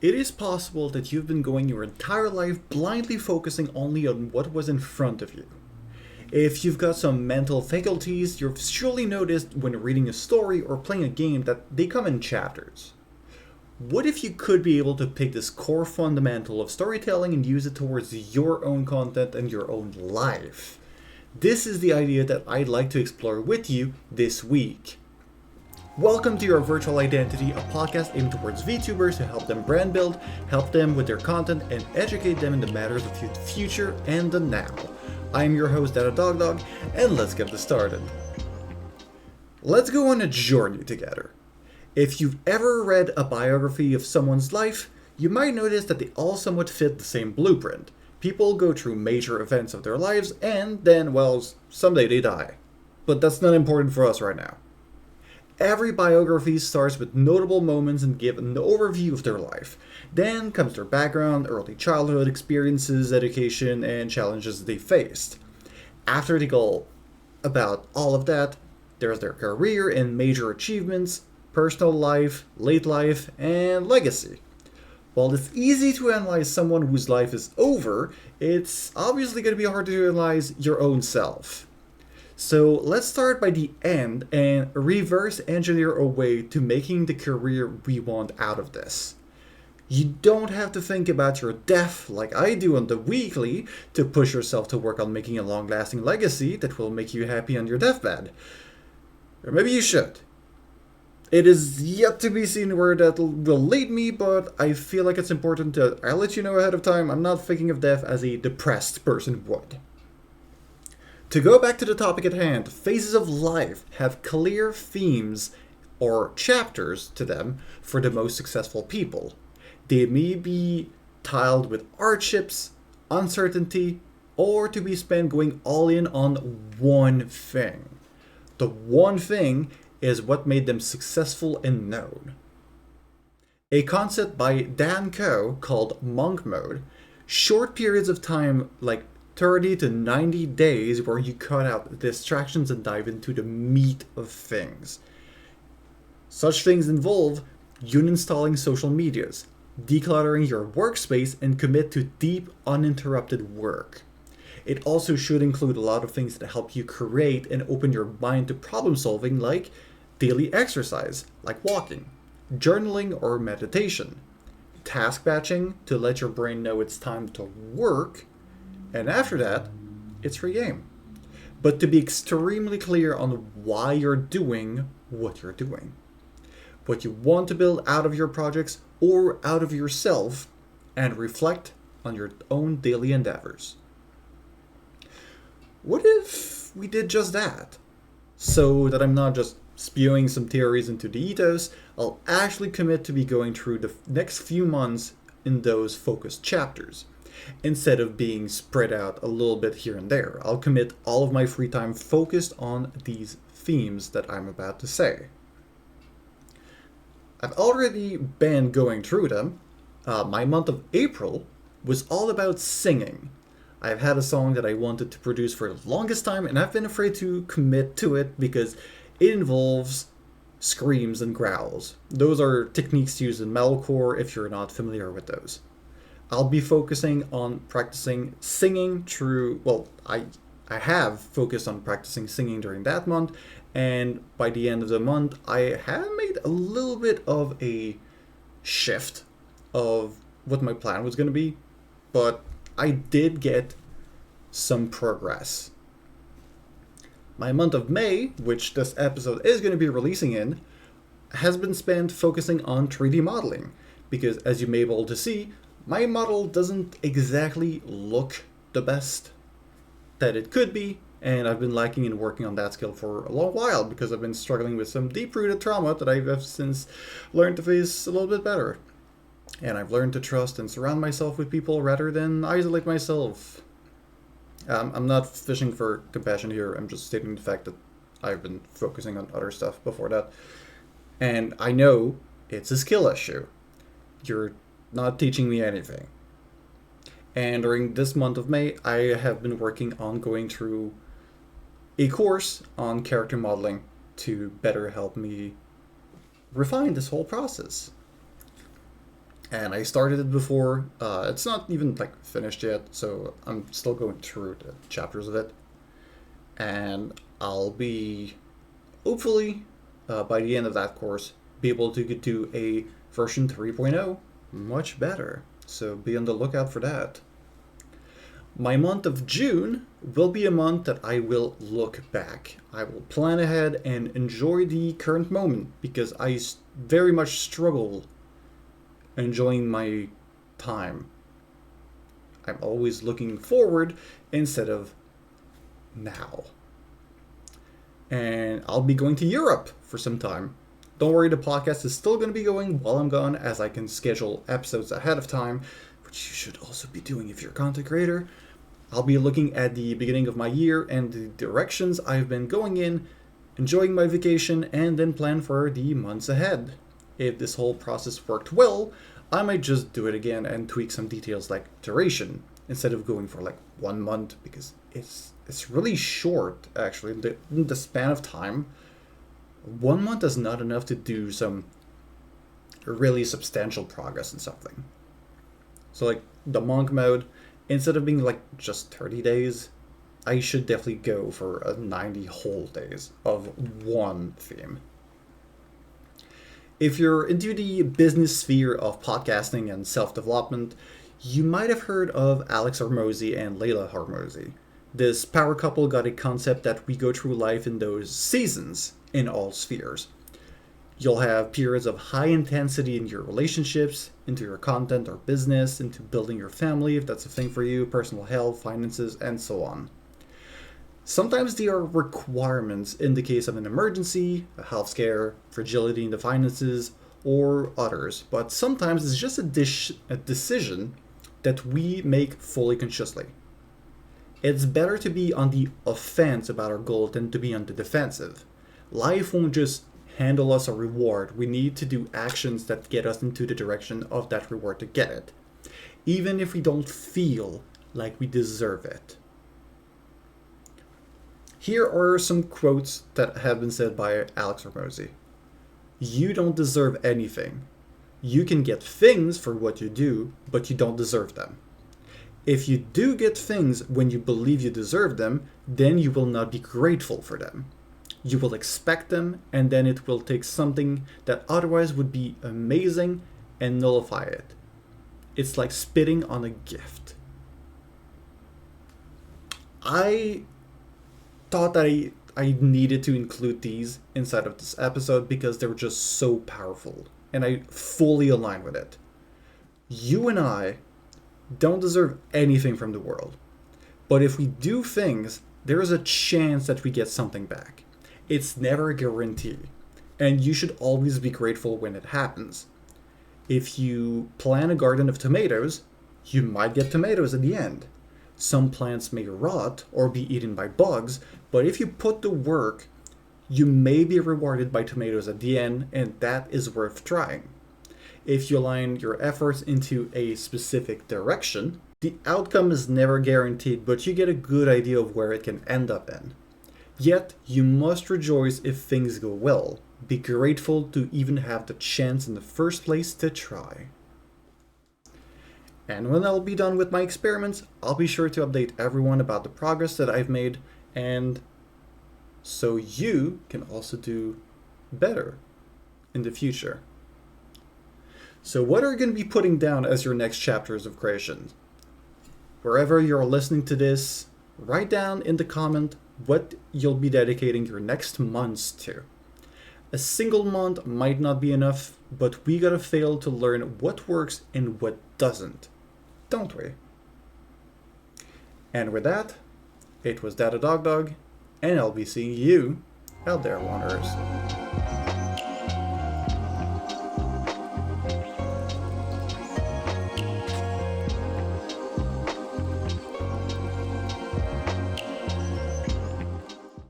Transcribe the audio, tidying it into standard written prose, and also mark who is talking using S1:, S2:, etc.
S1: It is possible that you've been going your entire life blindly focusing only on what was in front of you. If you've got some mental faculties, you've surely noticed when reading a story or playing a game that they come in chapters. What if you could be able to pick this core fundamental of storytelling and use it towards your own content and your own life? This is the idea that I'd like to explore with you this week. Welcome to Your Virtual Identity, a podcast aimed towards VTubers to help them brand build, help them with their content, and educate them in the matters of the future and the now. I am your host, Dog, and let's get this started. Let's go on a journey together. If you've ever read a biography of someone's life, you might notice that they all somewhat fit the same blueprint. People go through major events of their lives, and then, well, someday they die. But that's not important for us right now. Every biography starts with notable moments and give an overview of their life. Then comes their background, early childhood experiences, education, and challenges they faced. After they go about all of that, there's their career and major achievements, personal life, late life, and legacy. While it's easy to analyze someone whose life is over, it's obviously going to be hard to analyze your own self. So let's start by the end and reverse engineer a way to making the career we want out of this. You don't have to think about your death like I do on the weekly to push yourself to work on making a long-lasting legacy that will make you happy on your deathbed. Or maybe you should. It is yet to be seen where that will lead me, but I feel like it's important I'll let you know ahead of time, I'm not thinking of death as a depressed person would. To go back to the topic at hand, phases of life have clear themes or chapters to them for the most successful people. They may be tiled with hardships, uncertainty, or to be spent going all in on one thing. The one thing is what made them successful and known. A concept by Dan Coe called monk mode, short periods of time like 30 to 90 days where you cut out distractions and dive into the meat of things. Such things involve uninstalling social medias, decluttering your workspace, and commit to deep, uninterrupted work. It also should include a lot of things that help you create and open your mind to problem solving, like daily exercise, like walking, journaling or meditation, task batching to let your brain know it's time to work, and after that, it's free game. But to be extremely clear on why you're doing what you're doing. What you want to build out of your projects or out of yourself, and reflect on your own daily endeavors. What if we did just that? So that I'm not just spewing some theories into the ethos, I'll actually commit to be going through the next few months in those focused chapters. Instead of being spread out a little bit here and there, I'll commit all of my free time focused on these themes that I'm about to say. I've already been going through them. My month of April was all about singing. I've had a song that I wanted to produce for the longest time, and I've been afraid to commit to it because it involves screams and growls. Those are techniques used in metalcore if you're not familiar with those. I'll be focusing on practicing singing I have focused on practicing singing during that month, and by the end of the month, I have made a little bit of a shift of what my plan was going to be, but I did get some progress. My month of May, which this episode is going to be releasing in, has been spent focusing on 3D modeling, because as you may be able to see, my model doesn't exactly look the best that it could be, and I've been lacking in working on that skill for a long while because I've been struggling with some deep-rooted trauma that I've since learned to face a little bit better. And I've learned to trust and surround myself with people rather than isolate myself. I'm not fishing for compassion here, I'm just stating the fact that I've been focusing on other stuff before that. And I know it's a skill issue. You're not teaching me anything. And during this month of May, I have been working on going through a course on character modeling to better help me refine this whole process. And I started it before. It's not even like finished yet, so I'm still going through the chapters of it. And I'll be hopefully by the end of that course be able to do a version 3.0 much better. So be on the lookout for that. My month of June will be a month that I will look back. I will plan ahead and enjoy the current moment because I very much struggle enjoying my time. I'm always looking forward instead of now. And I'll be going to Europe for some time. Don't worry, the podcast is still going to be going while I'm gone, as I can schedule episodes ahead of time, which you should also be doing if you're a content creator. I'll be looking at the beginning of my year and the directions I've been going in, enjoying my vacation, and then plan for the months ahead. If this whole process worked well, I might just do it again and tweak some details like duration, instead of going for like 1 month, because it's really short, actually. The span of time, 1 month is not enough to do some really substantial progress in something. So like the monk mode, instead of being like just 30 days, I should definitely go for 90 whole days of one theme. If you're into the business sphere of podcasting and self-development, you might have heard of Alex Hormozi and Layla Hormozi. This power couple got a concept that we go through life in those seasons in all spheres. You'll have periods of high intensity in your relationships, into your content or business, into building your family, if that's a thing for you, personal health, finances, and so on. Sometimes they are requirements in the case of an emergency, a health scare, fragility in the finances, or others, but sometimes it's just a decision that we make fully consciously. It's better to be on the offense about our goal than to be on the defensive. Life won't just handle us a reward. We need to do actions that get us into the direction of that reward to get it, even if we don't feel like we deserve it. Here are some quotes that have been said by Alex Hormozi. You don't deserve anything. You can get things for what you do, but you don't deserve them. If you do get things when you believe you deserve them, then you will not be grateful for them. You will expect them, and then it will take something that otherwise would be amazing and nullify it. It's like spitting on a gift. I thought that I needed to include these inside of this episode because they were just so powerful, and I fully align with it. You and I don't deserve anything from the world, but if we do things, there is a chance that we get something back. It's never a guarantee, and you should always be grateful when it happens. If you plant a garden of tomatoes, you might get tomatoes at the end. Some plants may rot or be eaten by bugs, but if you put the work, you may be rewarded by tomatoes at the end, and that is worth trying. If you align your efforts into a specific direction, the outcome is never guaranteed, but you get a good idea of where it can end up in. Yet, you must rejoice if things go well. Be grateful to even have the chance in the first place to try. And when I'll be done with my experiments, I'll be sure to update everyone about the progress that I've made, and so you can also do better in the future. So what are you going to be putting down as your next chapters of creation? Wherever you're listening to this, write down in the comment what you'll be dedicating your next months to. A single month might not be enough, but we gotta fail to learn what works and what doesn't, don't we? And with that, it was Dada Dog Dog, and I'll be seeing you out there, Wanderers.